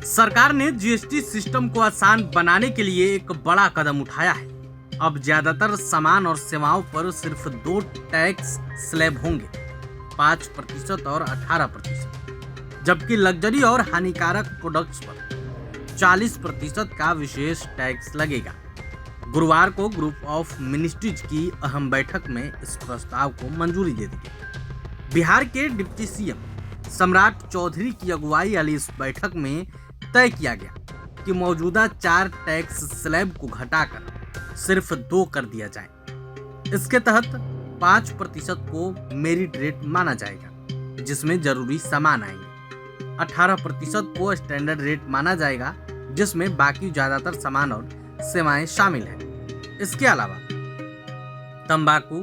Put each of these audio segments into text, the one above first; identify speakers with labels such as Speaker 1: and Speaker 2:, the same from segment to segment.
Speaker 1: सरकार ने GST system को आसान बनाने के लिए एक बड़ा कदम उठाया है। अब ज्यादातर सामान और सेवाओं पर सिर्फ 2 टैक्स स्लैब होंगे, 5% और 18%, जबकि लग्जरी और हानिकारक प्रोडक्ट्स पर 40% का विशेष टैक्स लगेगा। गुरुवार को ग्रुप ऑफ मिनिस्ट्रीज की अहम बैठक में इस प्रस्ताव को मंजूरी दे दी गई। बिहार के डिप्टी सीएम सम्राट चौधरी की अगुवाई वाली इस बैठक में तय किया गया कि मौजूदा 4 टैक्स स्लैब को घटाकर सिर्फ 2 कर दिया जाए। इसके तहत 5% को मेरिट रेट माना जाएगा, जिसमें जरूरी सामान आएंगे। 18% को स्टैंडर्ड रेट माना जाएगा, जिसमें बाकी ज्यादातर सामान और सेवाएं शामिल हैं। इसके अलावा तंबाकू,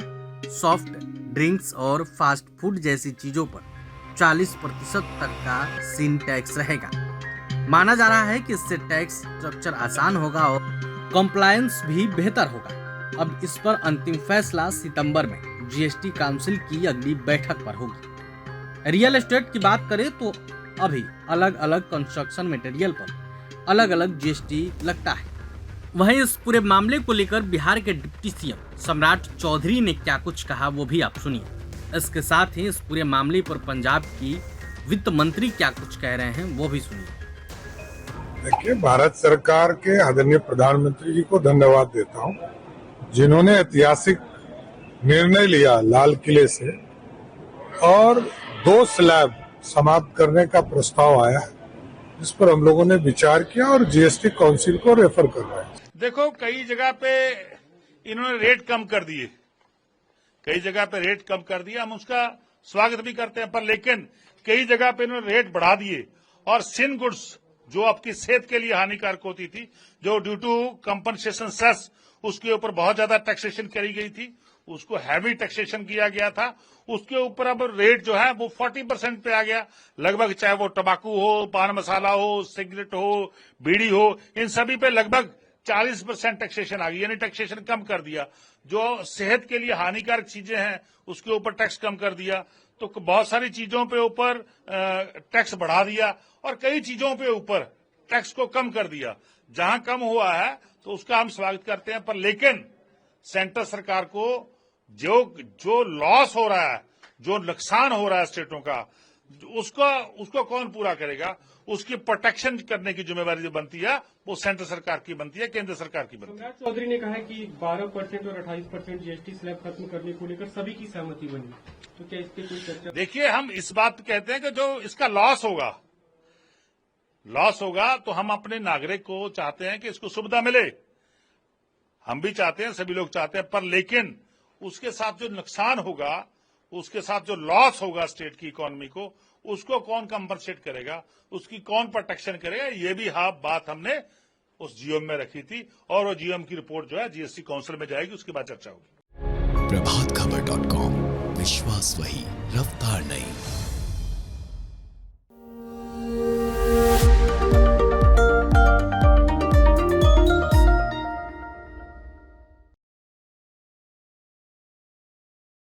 Speaker 1: सॉफ्ट ड्रिंक्स और फास्ट फूड जैसी चीजों पर 40% तक का सीन टैक्स रहेगा। माना जा रहा है कि इससे टैक्स स्ट्रक्चर आसान होगा और कंप्लायंस भी बेहतर होगा। अब इस पर अंतिम फैसला सितंबर में जीएसटी काउंसिल की अगली बैठक पर होगी। रियल एस्टेट की बात करें तो अभी अलग अलग कंस्ट्रक्शन मटेरियल पर अलग अलग जीएसटी लगता है। वहीं इस पूरे मामले को लेकर बिहार के डिप्टी सीएम सम्राट चौधरी ने क्या कुछ कहा, वो भी आप सुनिए। इसके साथ ही इस पूरे मामले पर पंजाब की वित्त मंत्री क्या कुछ कह रहे हैं, वो भी सुनिए।
Speaker 2: देखिए, भारत सरकार के आदरणीय प्रधानमंत्री जी को धन्यवाद देता हूं, जिन्होंने ऐतिहासिक निर्णय लिया लाल किले से और 2 स्लैब समाप्त करने का प्रस्ताव आया, जिस पर हम लोगों ने विचार किया और जीएसटी काउंसिल को रेफर कर रहे हैं।
Speaker 3: देखो, कई जगह पे इन्होंने रेट कम कर दिए, कई जगह पे रेट कम कर दिया, हम उसका स्वागत भी करते हैं, पर लेकिन कई जगह पे इन्होंने रेट बढ़ा दिए और सिन गुड्स जो आपकी सेहत के लिए हानिकारक होती थी, जो ड्यू टू कंपनसेशन सेस उसके ऊपर बहुत ज्यादा टैक्सेशन करी गई थी, उसको हैवी टैक्सेशन किया गया था। उसके ऊपर अब रेट जो है वो 40% पे आ गया लगभग, चाहे वो तंबाकू हो, पान मसाला हो, सिगरेट हो, बीड़ी हो, इन सभी पे लगभग 40% टैक्सेशन आ गई, यानी टैक्सेशन कम कर दिया। जो सेहत के लिए हानिकारक चीजें हैं उसके ऊपर टैक्स कम कर दिया। तो बहुत सारी चीजों पे ऊपर टैक्स बढ़ा दिया और कई चीजों पे ऊपर टैक्स को कम कर दिया। जहां कम हुआ है तो उसका हम स्वागत करते हैं, पर लेकिन सेंटर सरकार को जो लॉस हो रहा है, जो नुकसान हो रहा है स्टेटों का, उसको कौन पूरा करेगा? उसकी प्रोटेक्शन करने की जिम्मेवारी जो बनती है वो सेंटर सरकार की बनती है, केंद्र सरकार की बनती है।
Speaker 4: सम्राट चौधरी ने कहा है कि 12% और 28% जीएसटी स्लैब खत्म करने को लेकर सभी की सहमति बनी, तो क्या इसकी कोई चर्चा?
Speaker 3: देखिए, हम इस बात कहते हैं कि जो इसका लॉस होगा तो हम अपने नागरिक को चाहते हैं कि इसको सुविधा मिले, हम भी चाहते हैं, सभी लोग चाहते हैं, पर लेकिन उसके साथ जो नुकसान होगा, उसके साथ जो लॉस होगा स्टेट की इकोनॉमी को, उसको कौन कंपनसेट करेगा, उसकी कौन प्रोटेक्शन करेगा, ये भी बात हमने उस जीओएम में रखी थी और वो जीओएम की रिपोर्ट जो है जीएसटी काउंसिल में जाएगी, उसके बाद चर्चा होगी।
Speaker 5: प्रभातखबर.com, विश्वास वही, रफ्तार नहीं।